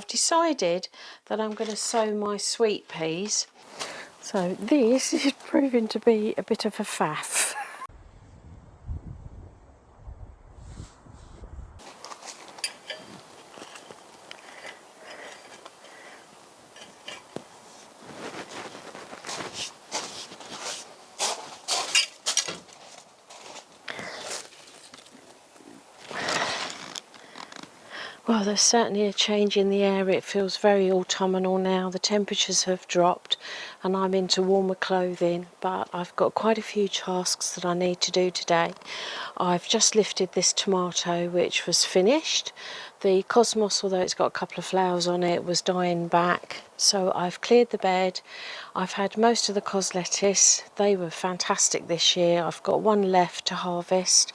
I've decided that I'm going to sow my sweet peas. So this is proving to be a bit of a faff. Well, there's certainly a change in the air. It feels very autumnal now. The temperatures have dropped and I'm into warmer clothing, but I've got quite a few tasks that I need to do today. I've just lifted this tomato, which was finished. The cosmos, although it's got a couple of flowers on it, was dying back. So I've cleared the bed. I've had most of the courgettes. They were fantastic this year. I've got one left to harvest.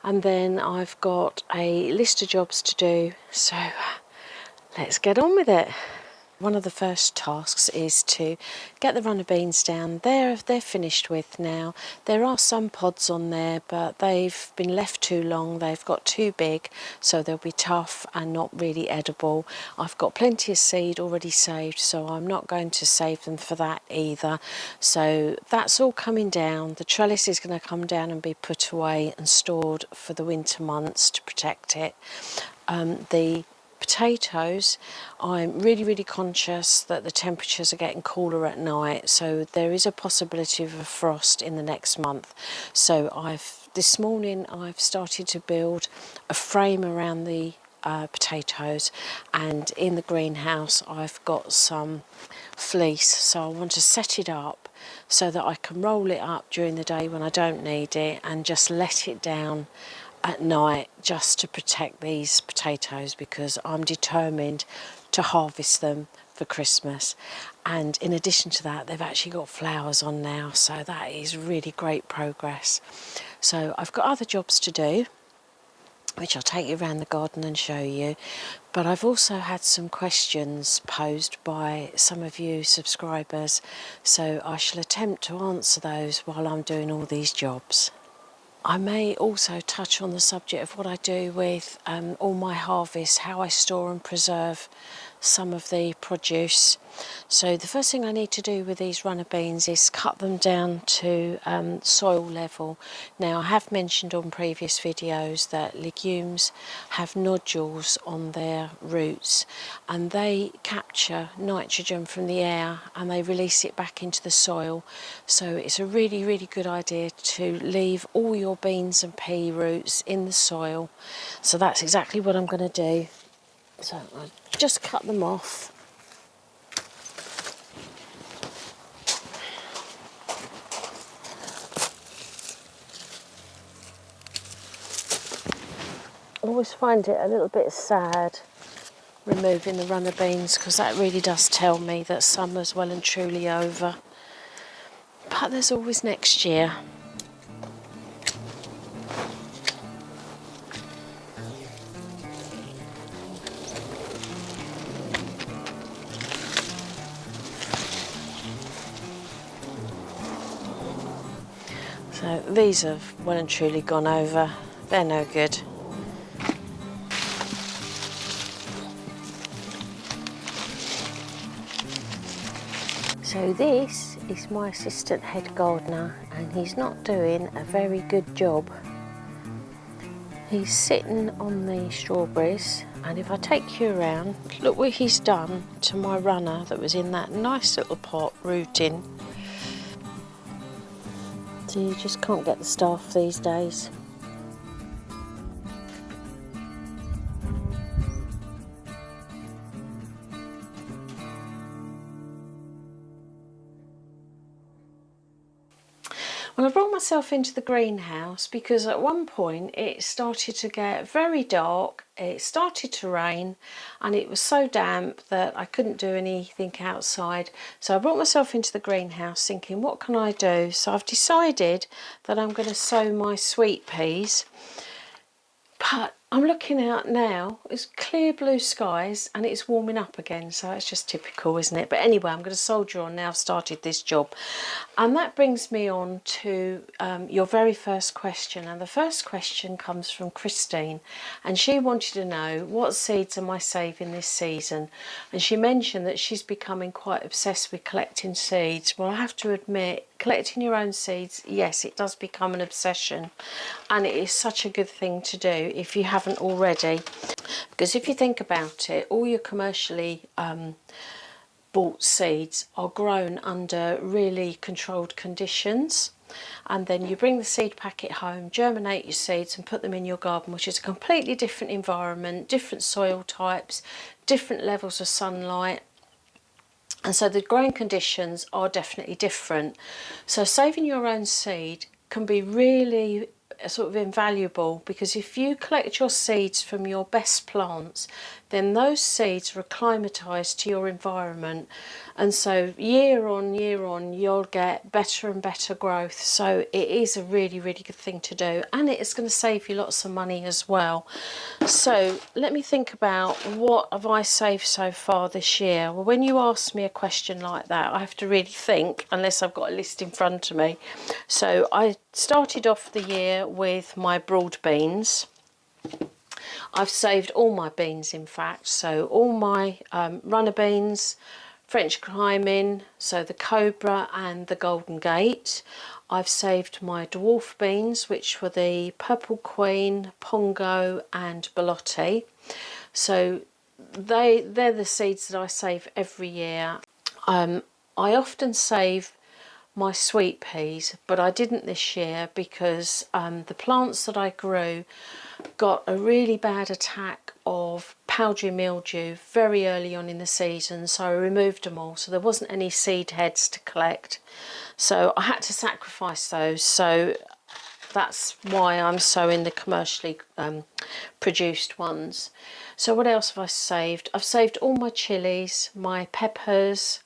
And then I've got a list of jobs to do, so let's get on with it. One of the first tasks is to get the runner beans down. They're finished with now. There are some pods on there, but they've been left too long. They've got too big, so they'll be tough and not really edible. I've got plenty of seed already saved, so I'm not going to save them for that either. So that's all coming down. The trellis is going to come down and be put away and stored for the winter months to protect it. The potatoes, I'm really conscious that the temperatures are getting cooler at night, so there is a possibility of a frost in the next month. So this morning I've started to build a frame around the potatoes, and in the greenhouse I've got some fleece, so I want to set it up so that I can roll it up during the day when I don't need it and just let it down at night just to protect these potatoes, because I'm determined to harvest them for Christmas. And in addition to that, they've actually got flowers on now, so that is really great progress. So I've got other jobs to do, which I'll take you around the garden and show you, but I've also had some questions posed by some of you subscribers, so I shall attempt to answer those while I'm doing all these jobs. I may also touch on the subject of what I do with all my harvests, how I store and preserve some of the produce. So the first thing I need to do with these runner beans is cut them down to soil level. Now, I have mentioned on previous videos that legumes have nodules on their roots, and they capture nitrogen from the air and they release it back into the soil. So it's a really good idea to leave all your beans and pea roots in the soil. So that's exactly what I'm going to do. So I just cut them off. I always find it a little bit sad removing the runner beans, because that really does tell me that summer's well and truly over. But there's always next year. So these have well and truly gone over. They're no good. So this is my assistant head gardener, and he's not doing a very good job. He's sitting on the strawberries, and if I take you around, look what he's done to my runner that was in that nice little pot rooting. So you just can't get the staff these days. Well, I brought myself into the greenhouse because at one point it started to get very dark, it started to rain, and it was so damp that I couldn't do anything outside. So I brought myself into the greenhouse thinking, what can I do? So I've decided that I'm going to sow my sweet peas. But I'm looking out now, it's clear blue skies and it's warming up again, so it's just typical, isn't it? But anyway, I'm going to soldier on now. I've started this job. And that brings me on to your very first question. And the first question comes from Christine, and she wanted to know, what seeds am I saving this season? And she mentioned that she's becoming quite obsessed with collecting seeds. Well, I have to admit, collecting your own seeds, yes, it does become an obsession, and it is such a good thing to do if you haven't already, because if you think about it, all your commercially bought seeds are grown under really controlled conditions, and then you bring the seed packet home, germinate your seeds and put them in your garden, which is a completely different environment, different soil types, different levels of sunlight. And so the growing conditions are definitely different. So saving your own seed can be really sort of invaluable, because if you collect your seeds from your best plants, then those seeds are acclimatised to your environment, and so year on year on you'll get better and better growth. So it is a really, really good thing to do, and it is going to save you lots of money as well. So let me think about, what have I saved so far this year? Well, when you ask me a question like that, I have to really think, unless I've got a list in front of me. So I started off the year with my broad beans. I've saved all my beans, in fact, so all my runner beans, French climbing, so the Cobra and the Golden Gate. I've saved my dwarf beans, which were the Purple Queen, Pongo and Bolotti. So they're the seeds that I save every year. I often save my sweet peas, but I didn't this year because the plants that I grew got a really bad attack of powdery mildew very early on in the season, so I removed them all, so there wasn't any seed heads to collect, so I had to sacrifice those. So that's why I'm sowing the commercially produced ones. So what else have I saved? I've saved all my chilies, my peppers,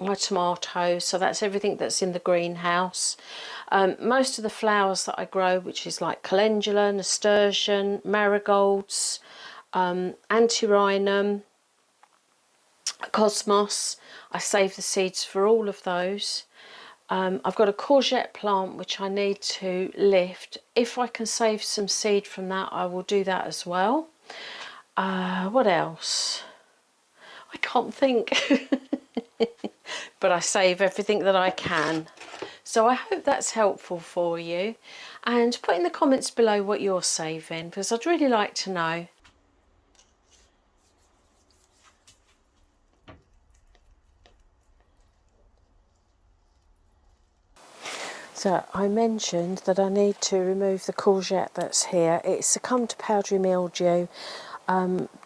my tomatoes, so that's everything that's in the greenhouse. Most of the flowers that I grow, which is like calendula, nasturtium, marigolds, antirrhinum, cosmos, I save the seeds for all of those. I've got a courgette plant which I need to lift. If I can save some seed from that, I will do that as well. What else? I can't think. But I save everything that I can. So I hope that's helpful for you, and put in the comments below what you're saving, because I'd really like to know. So I mentioned that I need to remove the courgette that's here. It's succumbed to powdery mildew,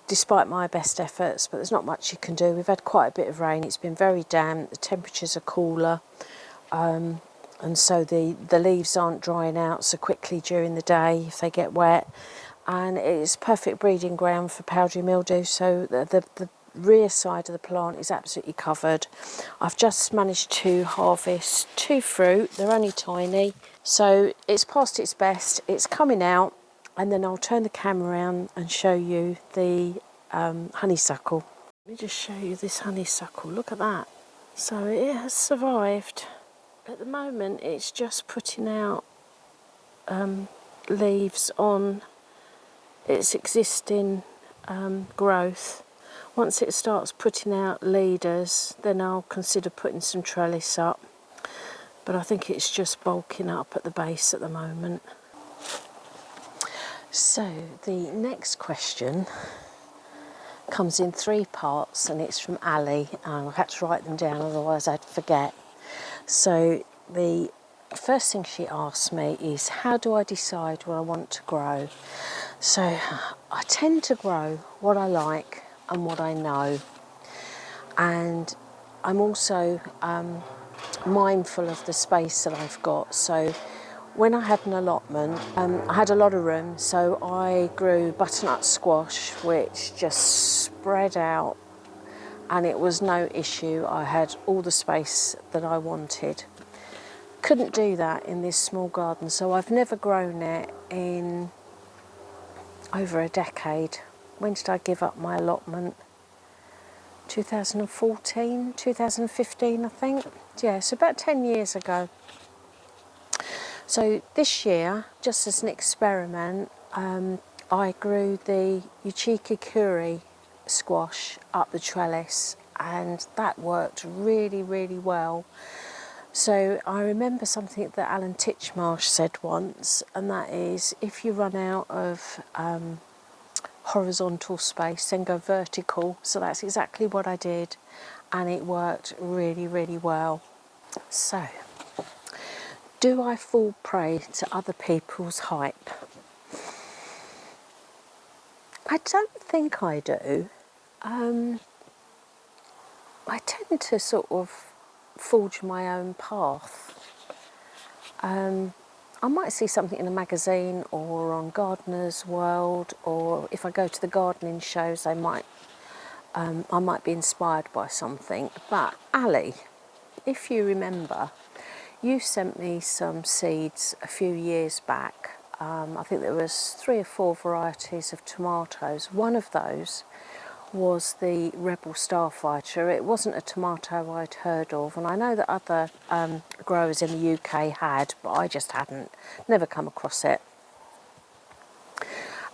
despite my best efforts, but there's not much you can do. We've had quite a bit of rain, it's been very damp, the temperatures are cooler, and so the leaves aren't drying out so quickly during the day if they get wet, and it's perfect breeding ground for powdery mildew, so the rear side of the plant is absolutely covered. I've just managed to harvest 2 fruit, they're only tiny, so it's past its best, it's coming out, and then I'll turn the camera around and show you the honeysuckle. Let me just show you this honeysuckle, look at that. So it has survived. At the moment it's just putting out leaves on its existing growth. Once it starts putting out leaders, then I'll consider putting some trellis up, but I think it's just bulking up at the base at the moment. So the next question comes in 3 parts, and it's from Ali, and I had to write them down otherwise I'd forget. So the first thing she asked me is, how do I decide what I want to grow? So I tend to grow what I like and what I know, and I'm also mindful of the space that I've got. So when I had an allotment, I had a lot of room, so I grew butternut squash, which just spread out, and it was no issue. I had all the space that I wanted. Couldn't do that in this small garden, so I've never grown it in over a decade. When did I give up my allotment? 2014, 2015 I think. Yeah, so about 10 years ago. So this year, just as an experiment, I grew the Uchikikuri squash up the trellis, and that worked really, really well. So I remember something that Alan Titchmarsh said once, and that is, if you run out of horizontal space, then go vertical. So that's exactly what I did, and it worked really, really well. So, do I fall prey to other people's hype? I don't think I do. I tend to sort of forge my own path. I might see something in a magazine or on Gardener's World, or if I go to the gardening shows, I might be inspired by something. But Ali, if you remember, you sent me some seeds a few years back. I think there was 3 or 4 varieties of tomatoes. One of those was the Rebel Starfighter. It wasn't a tomato I'd heard of, and I know that other growers in the UK had, but I just hadn't, never come across it.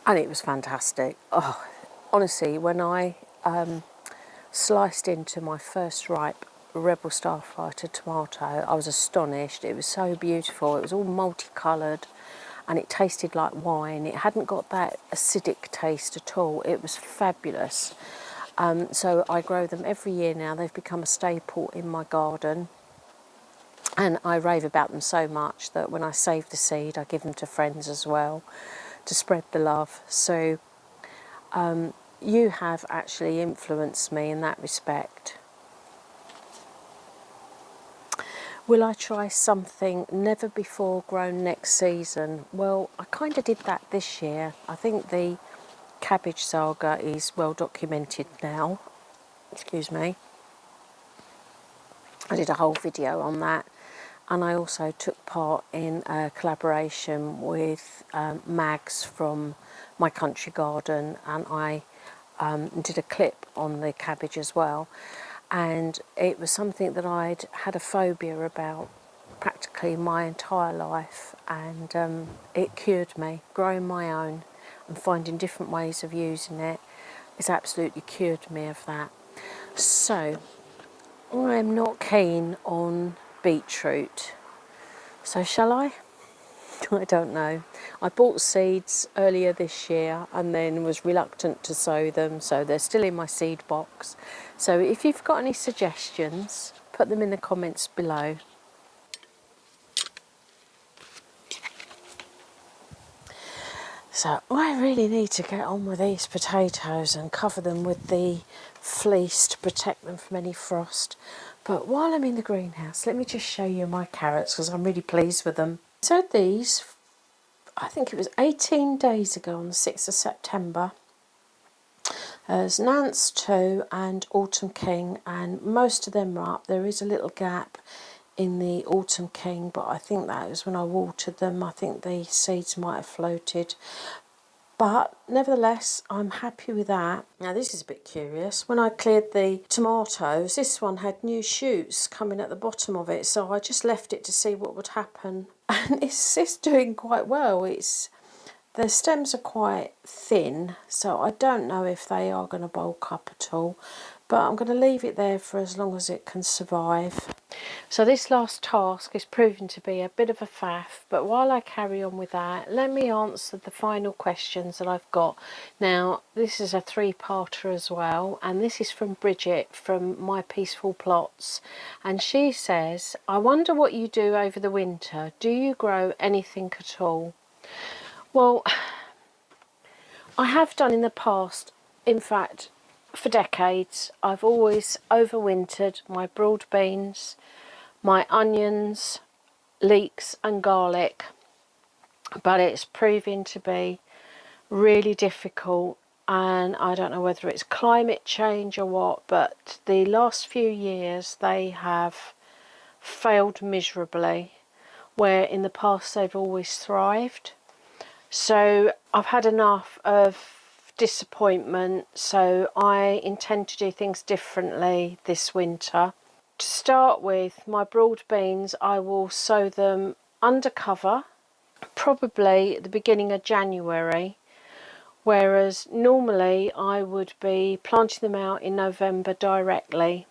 And it was fantastic. Oh, honestly, when I sliced into my first ripe Rebel Starfighter tomato, I was astonished. It was so beautiful. It was all multicoloured, and it tasted like wine. It hadn't got that acidic taste at all. It was fabulous. So I grow them every year now. They've become a staple in my garden, and I rave about them so much that when I save the seed, I give them to friends as well to spread the love. So you have actually influenced me in that respect. Will I try something never before grown next season? Well, I kind of did that this year. I think the cabbage saga is well documented now. Excuse me. I did a whole video on that, and I also took part in a collaboration with Mags from My Country Garden, and I did a clip on the cabbage as well. And it was something that I'd had a phobia about practically my entire life, and it cured me. Growing my own and finding different ways of using it has absolutely cured me of that. So I'm not keen on beetroot. So shall I? I don't know. I bought seeds earlier this year and then was reluctant to sow them, so they're still in my seed box. So if you've got any suggestions, put them in the comments below. So I really need to get on with these potatoes and cover them with the fleece to protect them from any frost. But while I'm in the greenhouse, let me just show you my carrots, because I'm really pleased with them. So these, I think it was 18 days ago on the 6th of September. There's Nance 2 and Autumn King, and most of them are up. There is a little gap in the Autumn King, but I think that was when I watered them. I think the seeds might have floated. But nevertheless, I'm happy with that. Now this is a bit curious. When I cleared the tomatoes, this one had new shoots coming at the bottom of it, so I just left it to see what would happen. And it's doing quite well. The stems are quite thin, so I don't know if they are going to bulk up at all, but I'm going to leave it there for as long as it can survive. So this last task is proving to be a bit of a faff, but while I carry on with that, let me answer the final questions that I've got. Now, this is a 3-parter as well, and this is from Bridget from My Peaceful Plots, and she says, I wonder what you do over the winter. Do you grow anything at all? Well, I have done in the past. In fact, for decades, I've always overwintered my broad beans, my onions, leeks and garlic, but it's proving to be really difficult, and I don't know whether it's climate change or what, but the last few years they have failed miserably, where in the past they've always thrived. So I've had enough of disappointment, so I intend to do things differently this winter. To start with, my broad beans, I will sow them under cover, probably at the beginning of January, whereas normally I would be planting them out in November directly.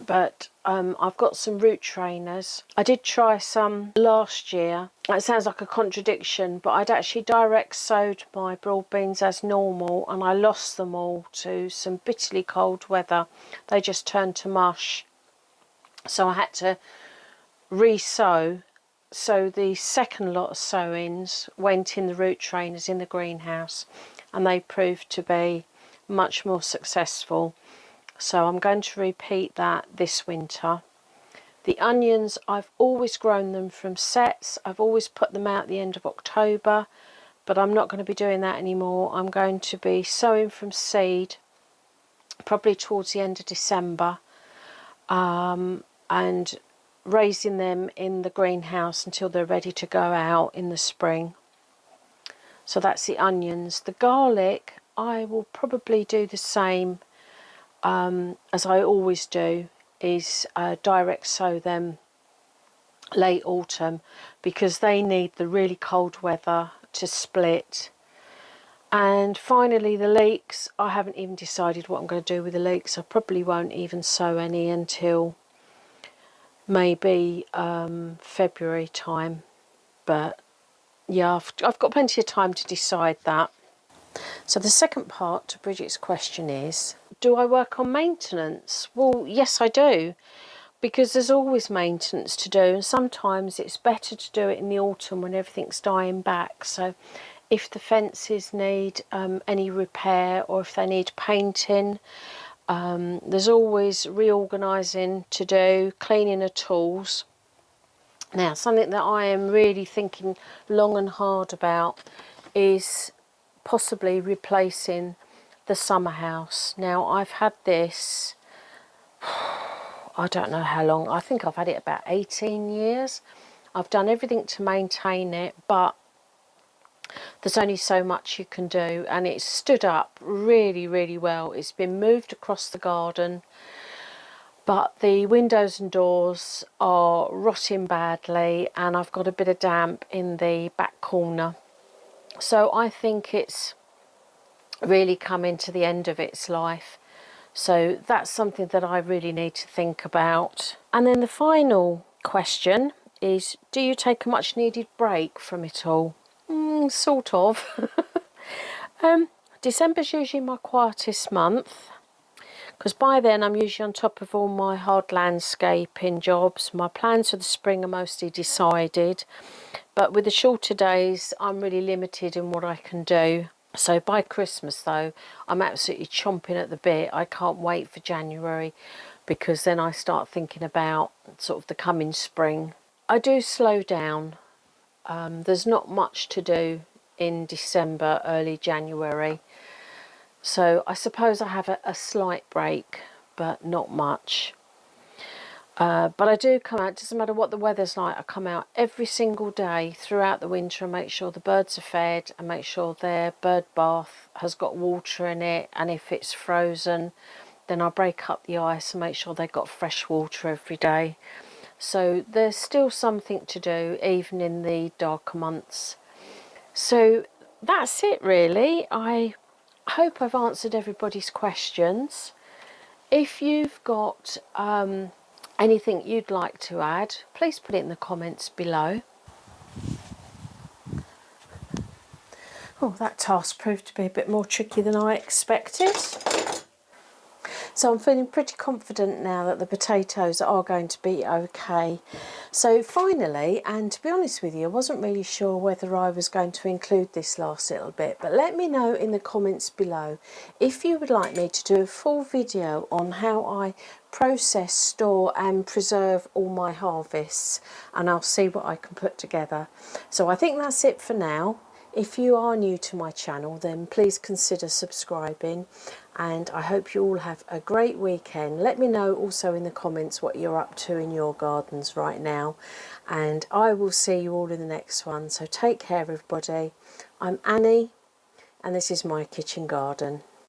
But I've got some root trainers. I did try some last year. It sounds like a contradiction, but I'd actually direct sowed my broad beans as normal, and I lost them all to some bitterly cold weather. They just turned to mush, so I had to re-sow. So the second lot of sowings went in the root trainers in the greenhouse, and they proved to be much more successful. So I'm going to repeat that this winter. The onions, I've always grown them from sets. I've always put them out at the end of October, but I'm not going to be doing that anymore. I'm going to be sowing from seed probably towards the end of December, and raising them in the greenhouse until they're ready to go out in the spring. So that's the onions. The garlic, I will probably do the same as I always do, is direct sow them late autumn, because they need the really cold weather to split. And finally, the leeks, I haven't even decided what I'm going to do with the leeks. I probably won't even sow any until maybe February time, but yeah, I've got plenty of time to decide that. So the second part to Bridget's question is, do I work on maintenance? Well, yes, I do, because there's always maintenance to do, and sometimes it's better to do it in the autumn when everything's dying back. So if the fences need any repair, or if they need painting, there's always reorganising to do, cleaning of tools. Now, something that I am really thinking long and hard about is possibly replacing the summer house. Now, I've had this, I don't know how long, I think I've had it about 18 years. I've done everything to maintain it, but there's only so much you can do, and it's stood up really, really well. It's been moved across the garden, but the windows and doors are rotting badly, and I've got a bit of damp in the back corner. So I think it's really coming to the end of its life. So that's something that I really need to think about. And then the final question is, do you take a much needed break from it all? Sort of. December's usually my quietest month, because by then I'm usually on top of all my hard landscaping jobs. My plans for the spring are mostly decided, but with the shorter days I'm really limited in what I can do. So by Christmas though, I'm absolutely chomping at the bit. I can't wait for January, because then I start thinking about sort of the coming spring. I do slow down. There's not much to do in December, early January. So I suppose I have a slight break, but not much. But I do come out, doesn't matter what the weather's like, I come out every single day throughout the winter and make sure the birds are fed, and make sure their bird bath has got water in it, and if it's frozen then I break up the ice and make sure they've got fresh water every day. So there's still something to do even in the darker months. So that's it really. I hope I've answered everybody's questions. If you've got anything you'd like to add, please put it in the comments below. Oh, that task proved to be a bit more tricky than I expected. So I'm feeling pretty confident now that the potatoes are going to be okay. So finally, and to be honest with you, I wasn't really sure whether I was going to include this last little bit, but let me know in the comments below if you would like me to do a full video on how I process, store and preserve all my harvests, and I'll see what I can put together. So I think that's it for now. If you are new to my channel, then please consider subscribing, and I hope you all have a great weekend. Let me know also in the comments what you're up to in your gardens right now, and I will see you all in the next one. So take care, everybody. I'm Annie, and this is my kitchen garden.